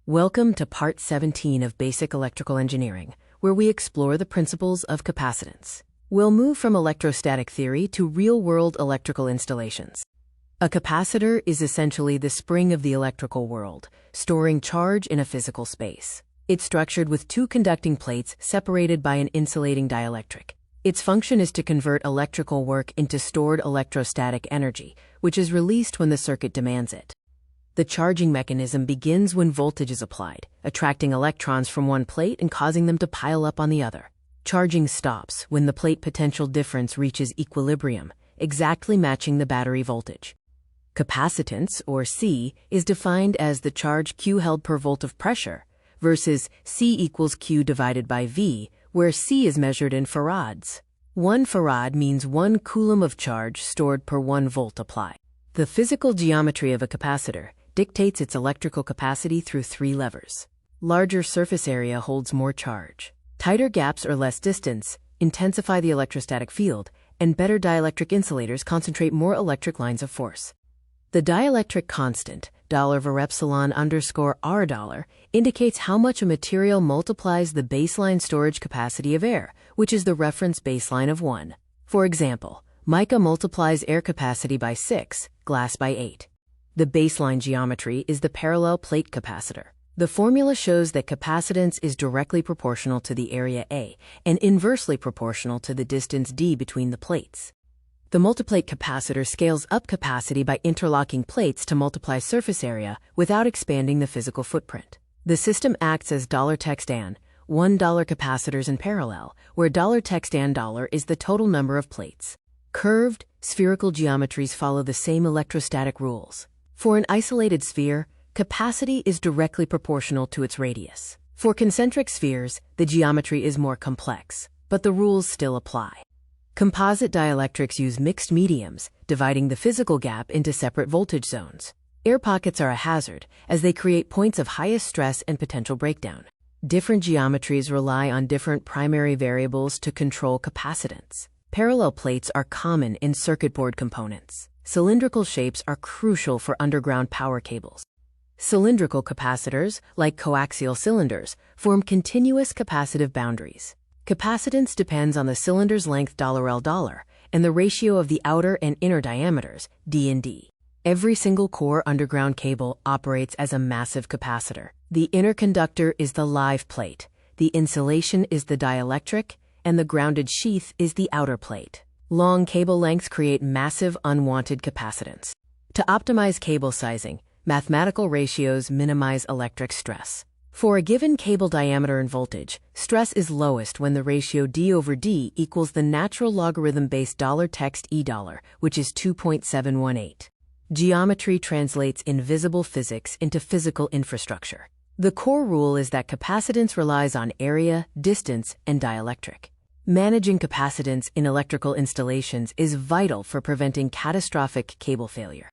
Welcome to Part 17 of Basic Electrical Engineering, where we explore the principles of capacitance. We'll move from electrostatic theory to real-world electrical installations. A capacitor is essentially the spring of the electrical world, storing charge in a physical space. It's structured with two conducting plates separated by an insulating dielectric. Its function is to convert electrical work into stored electrostatic energy, which is released when the circuit demands it. The charging mechanism begins when voltage is applied, attracting electrons from one plate and causing them to pile up on the other. Charging stops when the plate potential difference reaches equilibrium, exactly matching the battery voltage. Capacitance, or C, is defined as the charge Q held per volt of pressure, versus C equals Q divided by V, where C is measured in farads. 1 farad means 1 coulomb of charge stored per 1 volt applied. The physical geometry of a capacitor dictates its electrical capacity through 3 levers. Larger surface area holds more charge. Tighter gaps or less distance intensify the electrostatic field, and better dielectric insulators concentrate more electric lines of force. The dielectric constant, $var_R$, indicates how much a material multiplies the baseline storage capacity of air, which is the reference baseline of 1. For example, mica multiplies air capacity by 6, glass by 8. The baseline geometry is the parallel plate capacitor. The formula shows that capacitance is directly proportional to the area A and inversely proportional to the distance d between the plates. The multiplate capacitor scales up capacity by interlocking plates to multiply surface area without expanding the physical footprint. The system acts as $text and $1 capacitors in parallel, where $text and $ is the total number of plates. Curved, spherical geometries follow the same electrostatic rules. For an isolated sphere, capacity is directly proportional to its radius. For concentric spheres, the geometry is more complex, but the rules still apply. Composite dielectrics use mixed mediums, dividing the physical gap into separate voltage zones. Air pockets are a hazard, as they create points of highest stress and potential breakdown. Different geometries rely on different primary variables to control capacitance. Parallel plates are common in circuit board components. Cylindrical shapes are crucial for underground power cables. Cylindrical capacitors, like coaxial cylinders, form continuous capacitive boundaries. Capacitance depends on the cylinder's length $L$ and the ratio of the outer and inner diameters, D and D. Every single core underground cable operates as a massive capacitor. The inner conductor is the live plate, the insulation is the dielectric, and the grounded sheath is the outer plate. Long cable lengths create massive unwanted capacitance. To optimize cable sizing, mathematical ratios minimize electric stress. For a given cable diameter and voltage, stress is lowest when the ratio D/D equals the natural logarithm-based $text E$, which is 2.718. Geometry translates invisible physics into physical infrastructure. The core rule is that capacitance relies on area, distance, and dielectric. Managing capacitance in electrical installations is vital for preventing catastrophic cable failure.